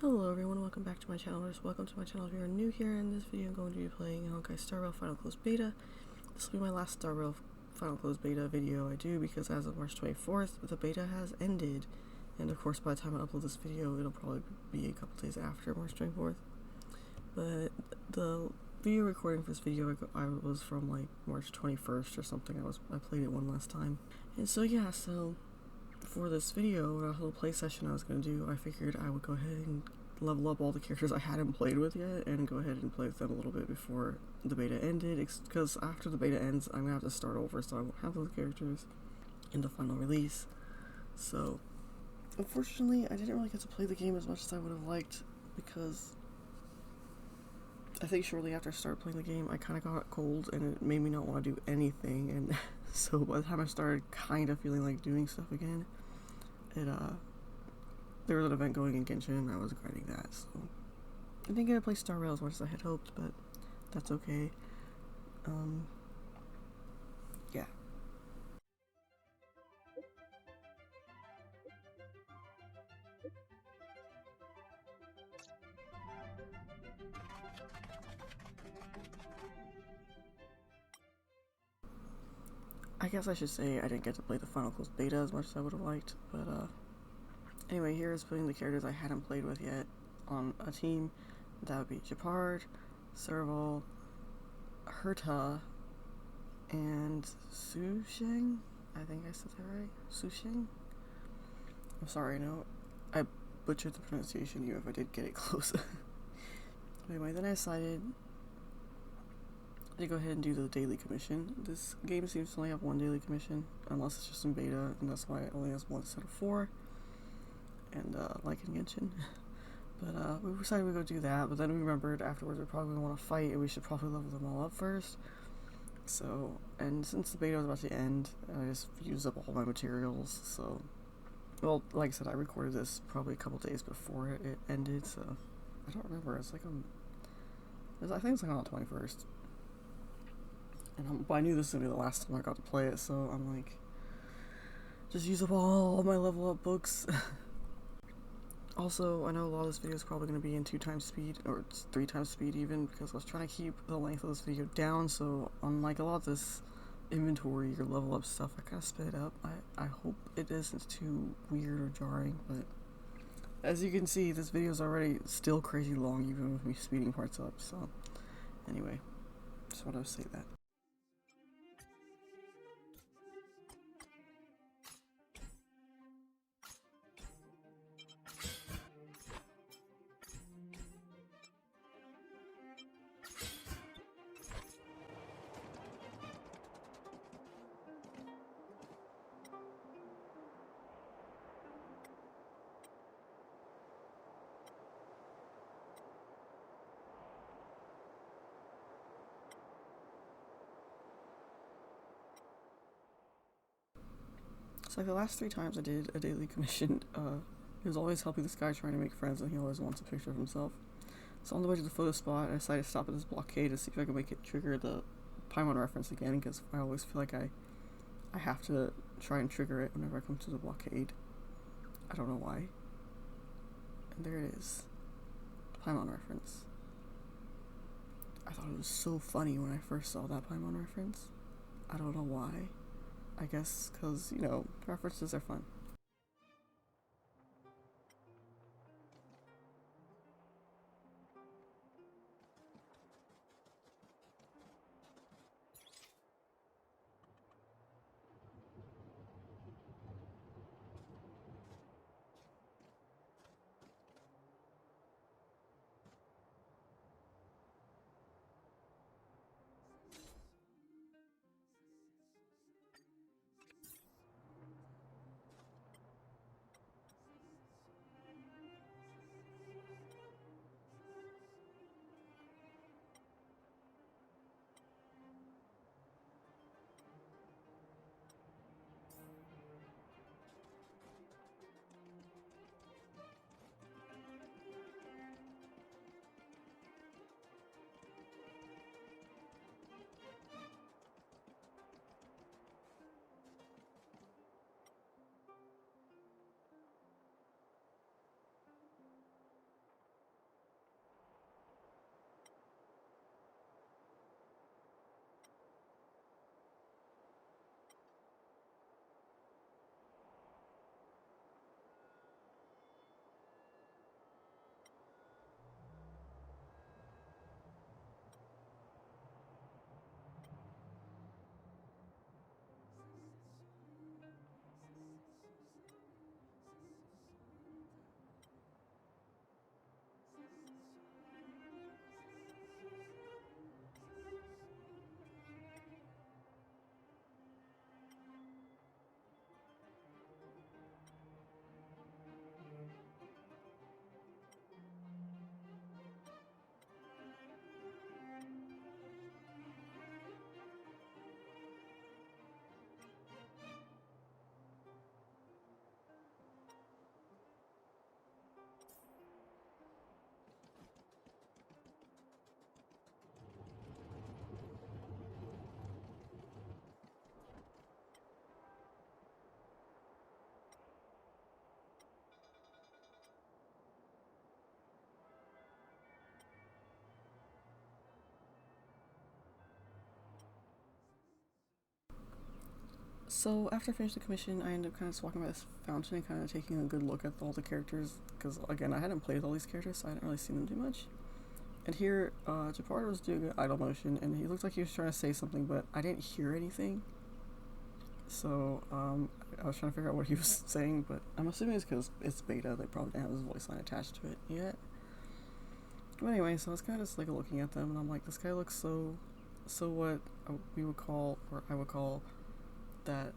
Hello everyone, welcome back to my channel, or welcome to my channel if you're new here. In this video I'm going to be playing Honkai Star Rail Final Close Beta. This will be my last Star Rail Final Close Beta video I do, because as of March 24th, the beta has ended. And of course by the time I upload this video, it'll probably be a couple days after March 24th. But the video recording for this video I was from like March 21st or something. I played it one last time. And so yeah, for this video, a little play session I was going to do, I figured I would go ahead and level up all the characters I hadn't played with yet and go ahead and play with them a little bit before the beta ended, because after the beta ends I'm going to have to start over, so I won't have those characters in the final release. So unfortunately I didn't really get to play the game as much as I would have liked, because I think shortly after I started playing the game I kind of got cold and it made me not want to do anything, and so by the time I started kind of feeling like doing stuff again, there was an event going in Genshin and I was grinding that, so I didn't get to play Star Rail as much as I had hoped, but that's okay. Yeah. I guess I should say I didn't get to play the Final Close Beta as much as I would have liked, but anyway, here is putting the characters I hadn't played with yet on a team. That would be Japard, Serval, Herta, and Susheng? I think I said that right? Susheng? I'm sorry, no, I butchered the pronunciation even if I did get it close. Anyway, then I decided to go ahead and do the daily commission. This game seems to only have one daily commission, unless it's just in beta, and that's why it only has one instead of 4. And like in Genshin. But we decided we'd go do that, but then we remembered afterwards we probably want to fight and we should probably level them all up first. So, and since the beta was about to end, I just used up all my materials, so, well, like I said, I recorded this probably a couple days before it ended, so I don't remember. It's like I think it's like on the 21st. And I knew this was going to be the last time I got to play it, so I'm like, just use up all my level up books. Also, I know a lot of this video is probably going to be in 2x speed, or 3x speed even, because I was trying to keep the length of this video down, so unlike a lot of this inventory or level up stuff, I kind of sped it up. I hope it isn't too weird or jarring, but as you can see, this video is already still crazy long, even with me speeding parts up, so anyway, just wanted to say that. So like the last 3 times I did a daily commission, he was always helping this guy trying to make friends, and he always wants a picture of himself. So on the way to the photo spot, I decided to stop at this blockade to see if I could make it trigger the Paimon reference again, because I always feel like I have to try and trigger it whenever I come to the blockade. I don't know why. And there it is. The Paimon reference. I thought it was so funny when I first saw that Paimon reference. I don't know why. I guess because, you know, references are fun. So after I finished the commission, I ended up kind of just walking by this fountain and kind of taking a good look at all the characters, because again, I hadn't played all these characters, so I hadn't really seen them do much. And here, Japar was doing an idle motion, and he looked like he was trying to say something, but I didn't hear anything. So, I was trying to figure out what he was saying, but I'm assuming it's because it's beta, they probably didn't have his voice line attached to it yet. But anyway, so I was kind of just like looking at them, and I'm like, this guy looks so what we would call, or I would call, that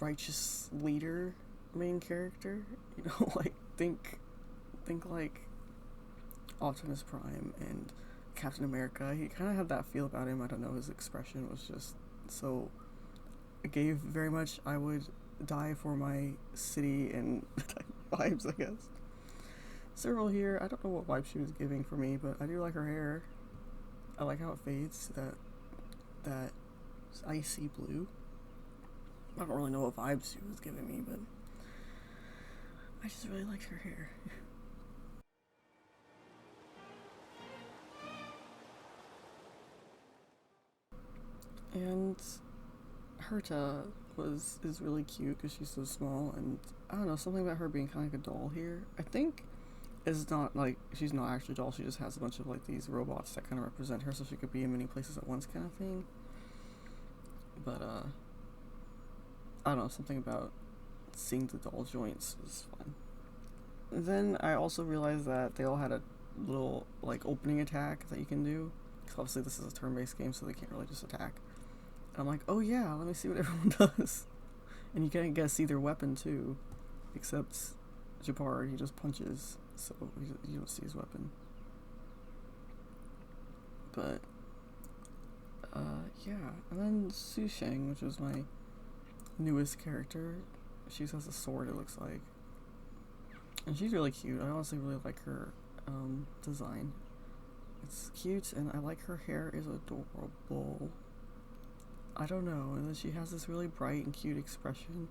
righteous leader main character, you know, like think like Optimus Prime and Captain America. He kind of had that feel about him. I don't know, his expression was just so, it gave very much I would die for my city and vibes, I guess. Cyril here, I don't know what vibe she was giving for me, but I do like her hair. I like how it fades to that icy blue. I don't really know what vibes she was giving me, but I just really liked her hair. And Herta is really cute because she's so small, and I don't know, something about her being kind of like a doll here. I think it's not like, she's not actually a doll, she just has a bunch of like these robots that kind of represent her so she could be in many places at once kind of thing. But I don't know, something about seeing the doll joints was fun. And then I also realized that they all had a little like opening attack that you can do, because obviously this is a turn-based game, so they can't really just attack. And I'm like, oh yeah, let me see what everyone does. And you can't get to see their weapon too, except Japar, he just punches, so you don't see his weapon. But yeah, and then Su Sheng, which was my newest character, she has a sword, it looks like, and she's really cute. I honestly really like her design. It's cute, and I like her hair is adorable. I don't know, and then she has this really bright and cute expression.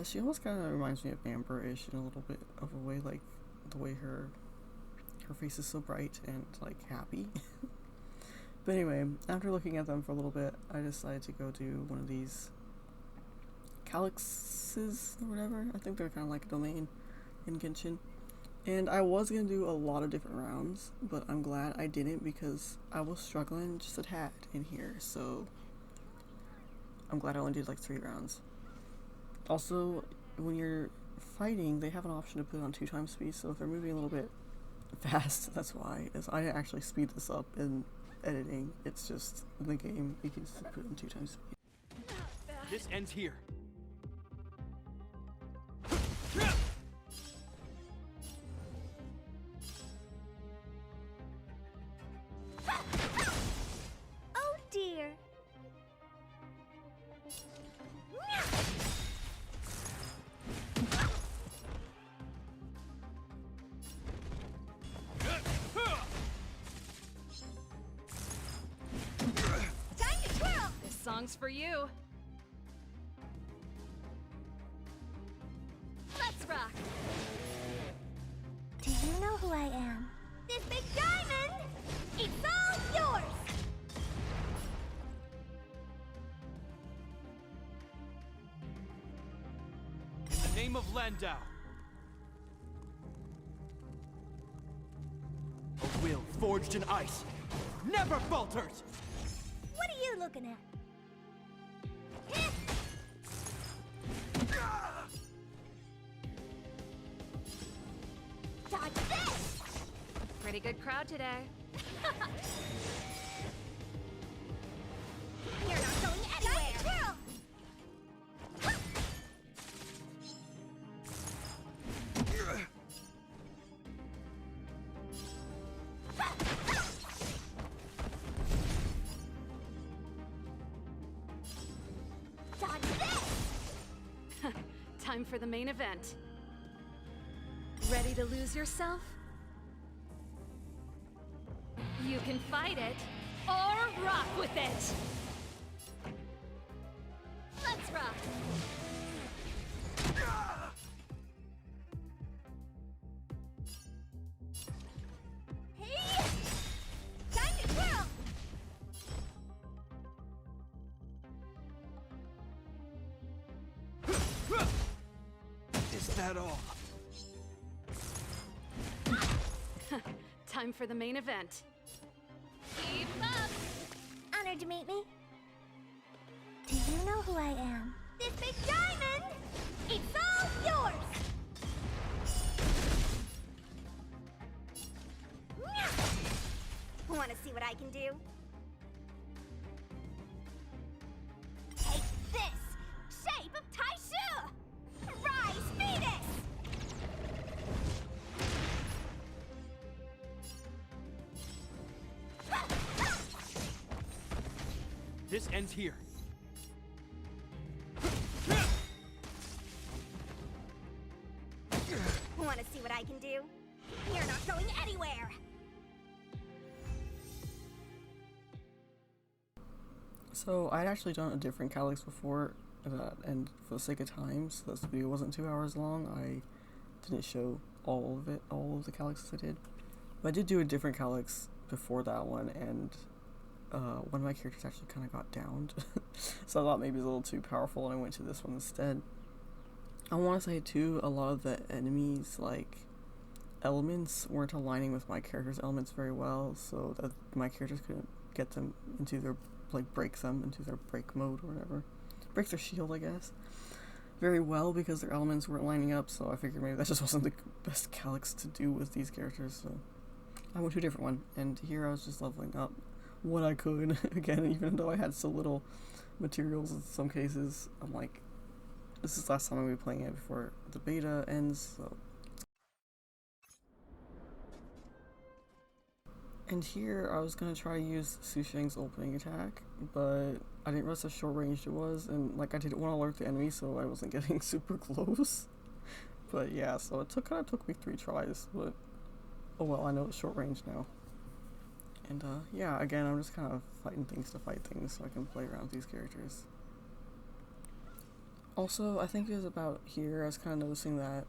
She almost kind of reminds me of Amber-ish in a little bit of a way, like the way her face is so bright and like happy. But anyway, after looking at them for a little bit, I decided to go do one of these calyxes or whatever. I think they're kind of like a domain in Genshin. And I was going to do a lot of different rounds, but I'm glad I didn't because I was struggling just a tad in here. So I'm glad I only did like 3 rounds. Also, when you're fighting, they have an option to put it on 2x speed, so if they're moving a little bit fast, that's why. I didn't actually speed this up in editing, it's just in the game, you can just put it on 2x speed. This ends here. Oh dear. Time to twirl. This song's for you. Let's rock. Do you know who I am? This big diamond! It's all yours! In the name of Landau. A will forged in ice never falters! What are you looking at? Dodge this! Pretty good crowd today. You're not going anywhere! Dodge this! Time for the main event. Ready to lose yourself? You can fight it, or rock with it! Let's rock! Hey! Time to twirl! that all? Time for the main event. Keep up! Honored to meet me. Do you know who I am? This big diamond! It's all yours! Want to see what I can do? Take this! Shape of Taishu! Rise, Venus! This ends here. Want to see what I can do? You're not going anywhere! So I'd actually done a different calyx before, and for the sake of time, so this video wasn't 2 hours long, I didn't show all of the calyxes I did. But I did do a different calyx before that one, and one of my characters actually kind of got downed. So I thought maybe it was a little too powerful, and I went to this one instead. I want to say too, a lot of the enemies, like, elements weren't aligning with my character's elements very well, so that my characters couldn't get them into their, like, break them into their break mode or whatever. Break their shield, I guess. Very well, because their elements weren't lining up, so I figured maybe that just wasn't the best calyx to do with these characters, so I went to a different one, and here I was just leveling up what I could. Again, even though I had so little materials in some cases, I'm like, this is the last time I'm going to be playing it before the beta ends, so. And here I was going to try to use Su Sheng's opening attack, but I didn't realize how short range it was, and like I didn't want to alert the enemy, so I wasn't getting super close. But yeah, so it kind of took me 3 tries, but oh well, I know it's short range now. And yeah, again, I'm just kind of fighting things to fight things so I can play around with these characters. Also, I think it was about here I was kind of noticing that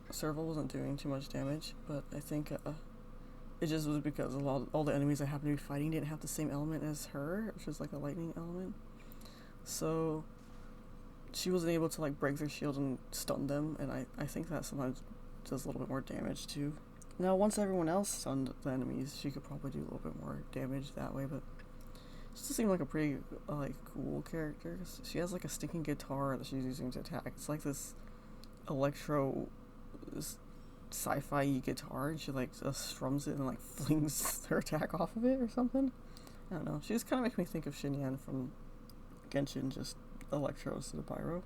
Serval wasn't doing too much damage, but I think it just was because all the enemies I happened to be fighting didn't have the same element as her, which is like a lightning element. So she wasn't able to like break their shield and stun them, and I think that sometimes does a little bit more damage too. Now, once everyone else stunned the enemies, she could probably do a little bit more damage that way, but she just seemed like a pretty like cool character. She has like a stinking guitar that she's using to attack. It's like this electro sci-fi guitar, and she like just strums it and like flings her attack off of it or something. I don't know. She just kind of makes me think of Xinyan from Genshin, just electro instead of pyro.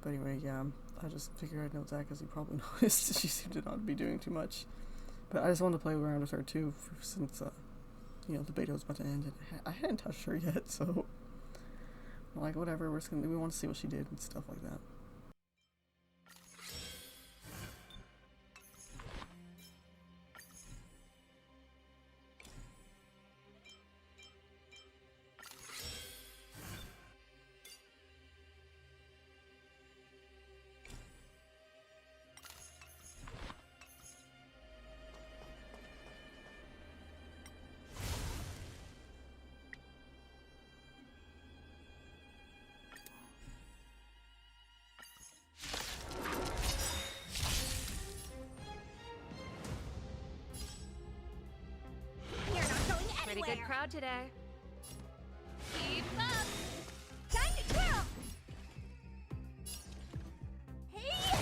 But anyway, yeah, I just figured I'd note that because you probably noticed she seemed to not be doing too much. But I just wanted to play around with her too, since you know, the beta was about to end, and I hadn't touched her yet, so I'm like, whatever, we want to see what she did and stuff like that. Pretty good crowd today. Keep up! Time to twirl! Hey!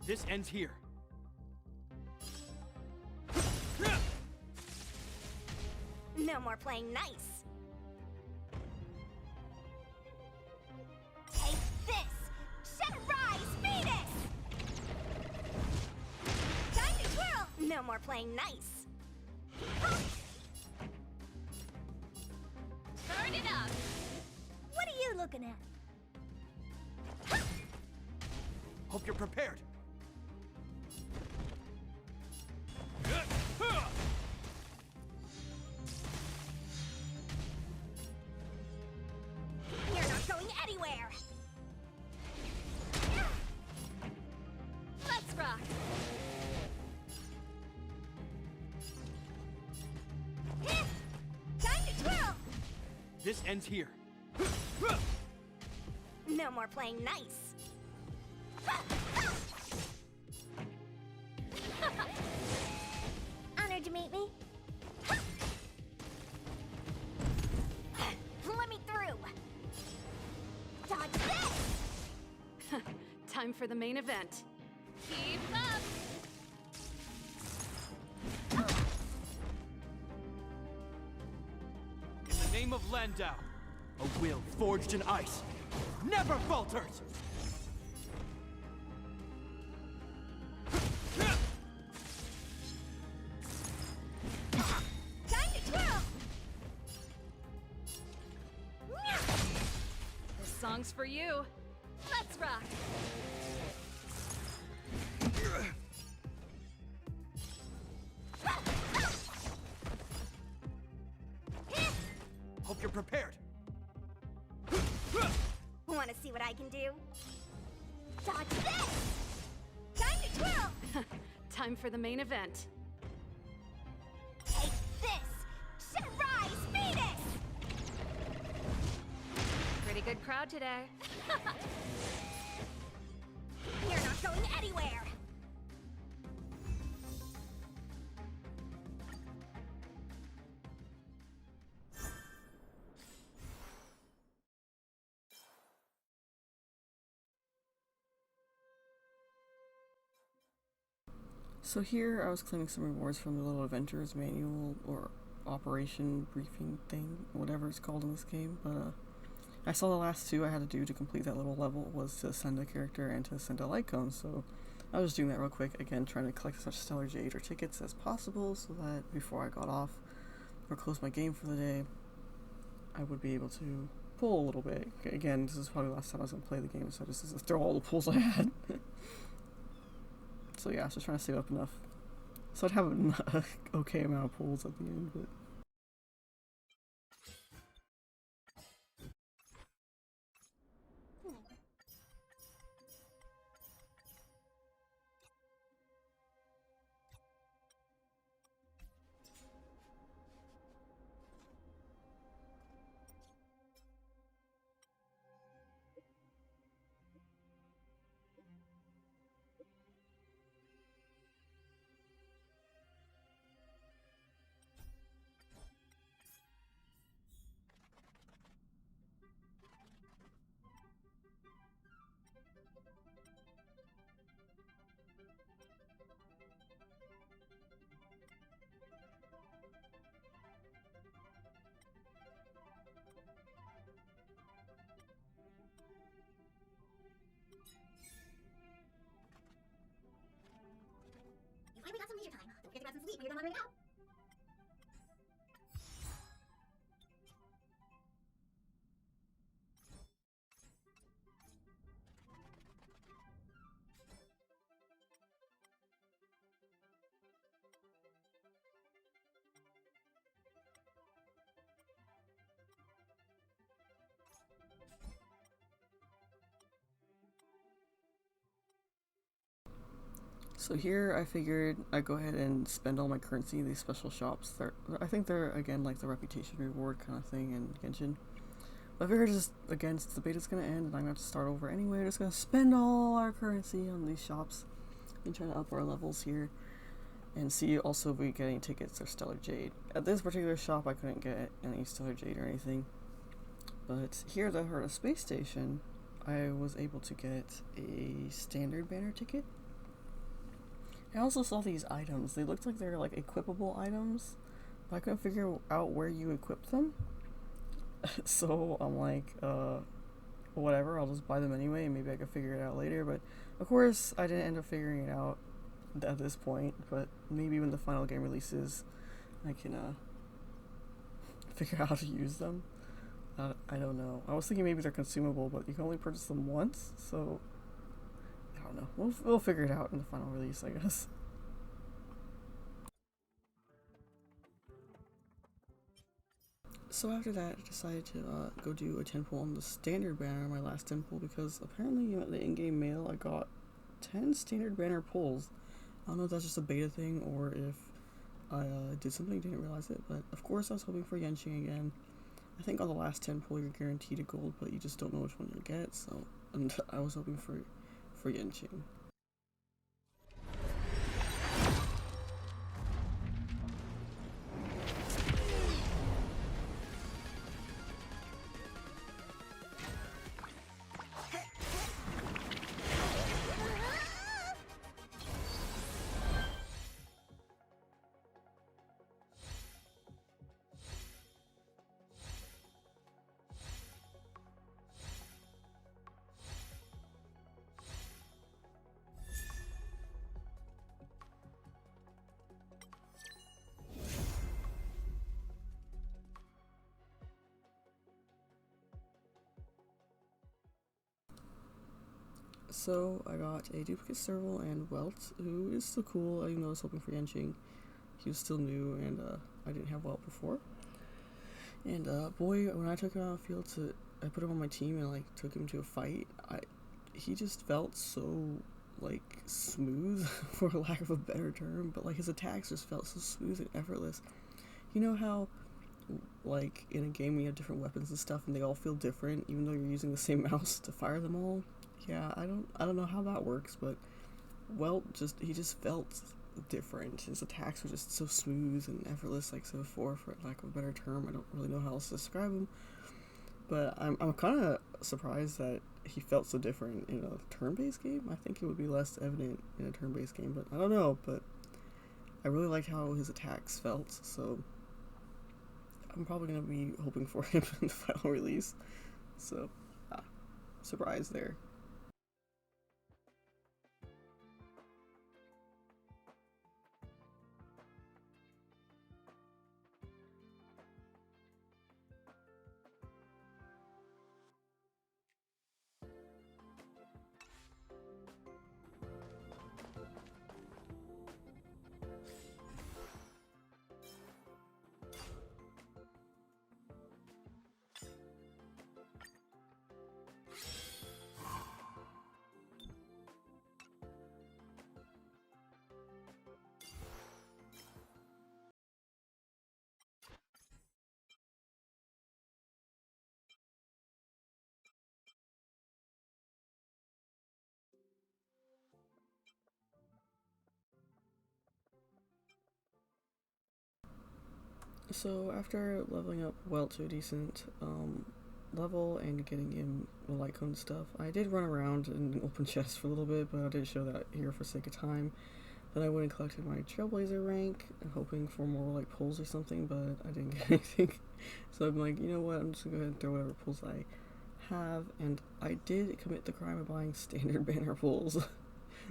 This ends here. No more playing nice. Take this! Shed rise, Venus! Time to twirl! No more playing nice. Turn it up. What are you looking at? Hope you're prepared. You're not going anywhere. Let's rock. Time to twirl! This ends here. No more playing nice. Honored to meet me. Let me through. Dodge this! Time for the main event. Keep up! In the name of Landau, a will forged in ice never falters! Time to twirl! This song's for you. Let's rock! Hope you're prepared. Want to see what I can do? Dodge this! Time to twirl! Time for the main event. Take this! Rise, Venus! Pretty good crowd today. You're not going anywhere! So here I was claiming some rewards from the little adventures manual or operation briefing thing, whatever it's called in this game, but I saw the last two I had to do to complete that little level was to send a character and to send a light cone, so I was doing that real quick, again trying to collect as much Stellar Jade or tickets as possible so that before I got off or closed my game for the day, I would be able to pull a little bit. Again, this is probably the last time I was going to play the game, so I just throw all the pulls I had. So yeah, I was just trying to save up enough so I'd have an okay amount of pulls at the end, but You finally got some leisure time. Don't forget to grab some sleep when you're done wandering out. so here I figured I'd go ahead and spend all my currency in these special shops. I think they're again like the reputation reward kind of thing in Genshin. But I figured just, again, since the beta's gonna end and I'm gonna have to start over anyway, we're just gonna spend all our currency on these shops and try to up our levels here. And see also if we get any tickets or Stellar Jade. At this particular shop I couldn't get any Stellar Jade or anything. But here at the Herta Space Station, I was able to get a standard banner ticket. I also saw these items. They looked like they're like equipable items, but I couldn't figure out where you equip them. So I'm like, whatever, I'll just buy them anyway, and maybe I can figure it out later. But of course, I didn't end up figuring it out at this point, but maybe when the final game releases, I can figure out how to use them. I don't know. I was thinking maybe they're consumable, but you can only purchase them once, so I don't know. We'll figure it out in the final release, I guess. So after that, I decided to go do a temple on the standard banner, my last temple, because apparently in the in-game mail I got 10 standard banner pulls. I don't know if that's just a beta thing or if I did something, didn't realize it, but of course I was hoping for Yenching again. I think on the last 10 pull you're guaranteed a gold, but you just don't know which one you'll get, so, and I was hoping for Yenching. So I got a duplicate serval and Welt, who is still cool, even though I was hoping for Yenching. He was still new, and I didn't have Welt before. And boy, when I took him out of the field I put him on my team and like took him to a fight, he just felt so like smooth, for lack of a better term, but like his attacks just felt so smooth and effortless. You know how like in a game we have different weapons and stuff and they all feel different even though you're using the same mouse to fire them all? Yeah, I don't know how that works, but he just felt different. His attacks were just so smooth and effortless, like so for lack of a better term. I don't really know how else to describe him. But I'm kind of surprised that he felt so different in a turn-based game. I think it would be less evident in a turn-based game, but I don't know. But I really liked how his attacks felt, so I'm probably going to be hoping for him in the final release. So, surprise there. So after leveling up Welt to a decent level and getting him the light cone stuff, I did run around and open chests for a little bit, but I didn't show that here for sake of time. Then I went and collected my Trailblazer rank, hoping for more like pulls or something, but I didn't get anything. So I'm like, you know what, I'm just gonna go ahead and throw whatever pulls I have, and I did commit the crime of buying standard banner pulls.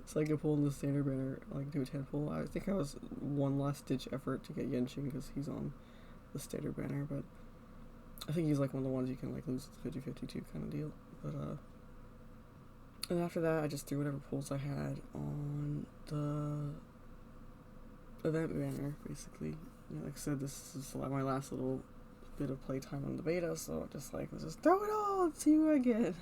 So I could pull in the standard banner, like do a 10 pull. I think I was one last ditch effort to get Yenching because he's on the standard banner, but I think he's like one of the ones you can like lose 50-52 kind of deal. But and after that I just threw whatever pulls I had on the event banner, basically. You know, like I said, this is like my last little bit of playtime on the beta, so just like, let's just throw it all and see what I get.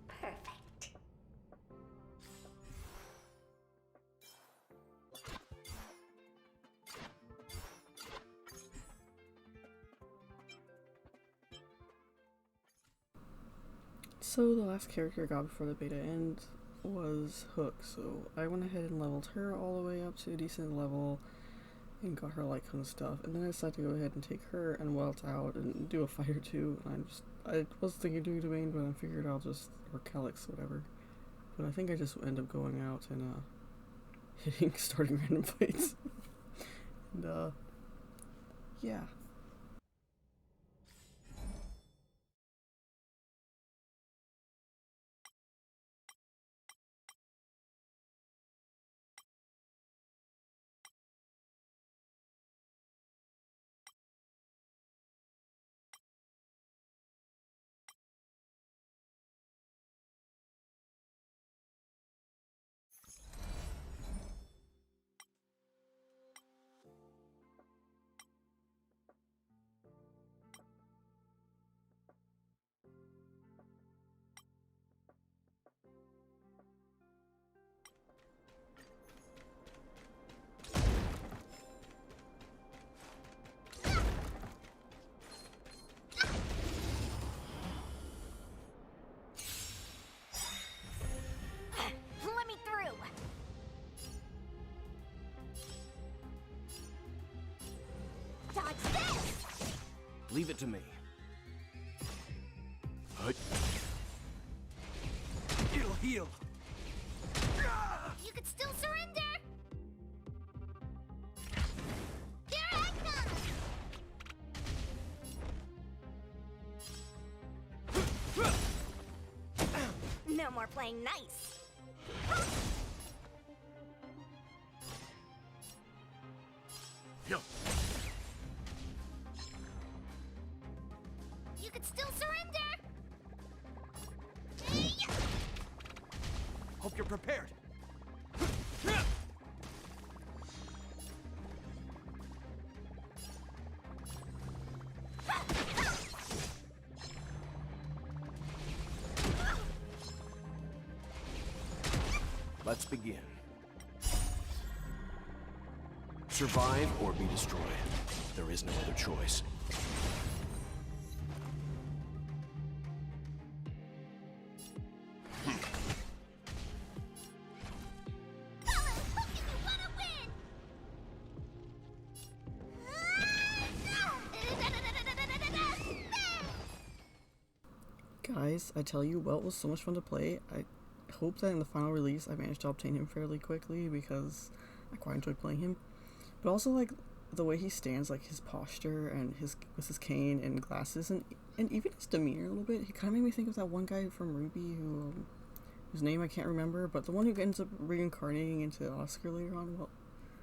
Perfect. So the last character I got before the beta end was Hook, so I went ahead and leveled her all the way up to a decent level and got her like and stuff, and then I decided to go ahead and take her and Welt out and do a fight or two, and I was thinking of doing domain, but I figured I'll just, or Calyx, whatever, but I think I just end up going out and starting random fights, and yeah. Let me through. Dodge this! Leave it to me. Hut. It'll heal. You could still surrender! Here I come! No more playing nice. Yo. You could still surrender! Hope you're prepared. Let's begin. Survive or be destroyed. There is no other choice. Guys, I tell you, Welt was so much fun to play. I hope that in the final release I managed to obtain him fairly quickly because I quite enjoyed playing him. But also, like, the way he stands, like his posture and with his cane and glasses and even his demeanor a little bit, he kind of made me think of that one guy from RWBY whose name I can't remember, but the one who ends up reincarnating into Oscar later on. Well,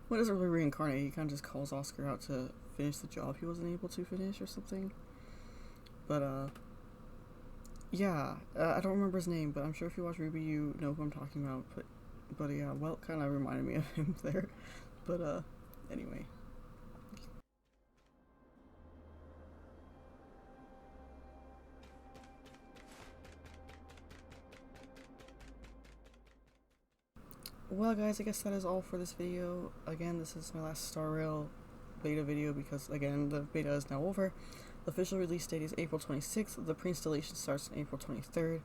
what doesn't really reincarnate, he kind of just calls Oscar out to finish the job he wasn't able to finish or something. But, yeah, I don't remember his name, but I'm sure if you watch RWBY you know who I'm talking about, but yeah, Welt kind of reminded me of him there, but, anyway. Well guys, I guess that is all for this video. Again, this is my last Star Rail beta video because, again, the beta is now over. The official release date is April 26th. The pre-installation starts on April 23rd.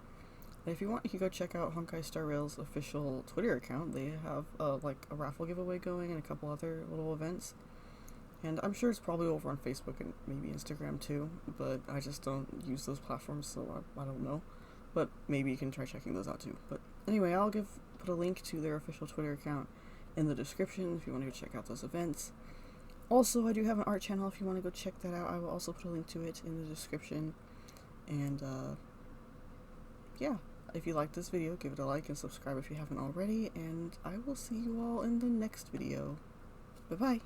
And if you want, you can go check out Honkai Star Rail's official Twitter account. They have like a raffle giveaway going and a couple other little events. And I'm sure it's probably over on Facebook and maybe Instagram too, but I just don't use those platforms, so I don't know. But maybe you can try checking those out too. But anyway, I'll put a link to their official Twitter account in the description if you want to go check out those events. Also, I do have an art channel if you want to go check that out. I will also put a link to it in the description. And yeah, if you liked this video, give it a like and subscribe if you haven't already, and I will see you all in the next video. Bye bye!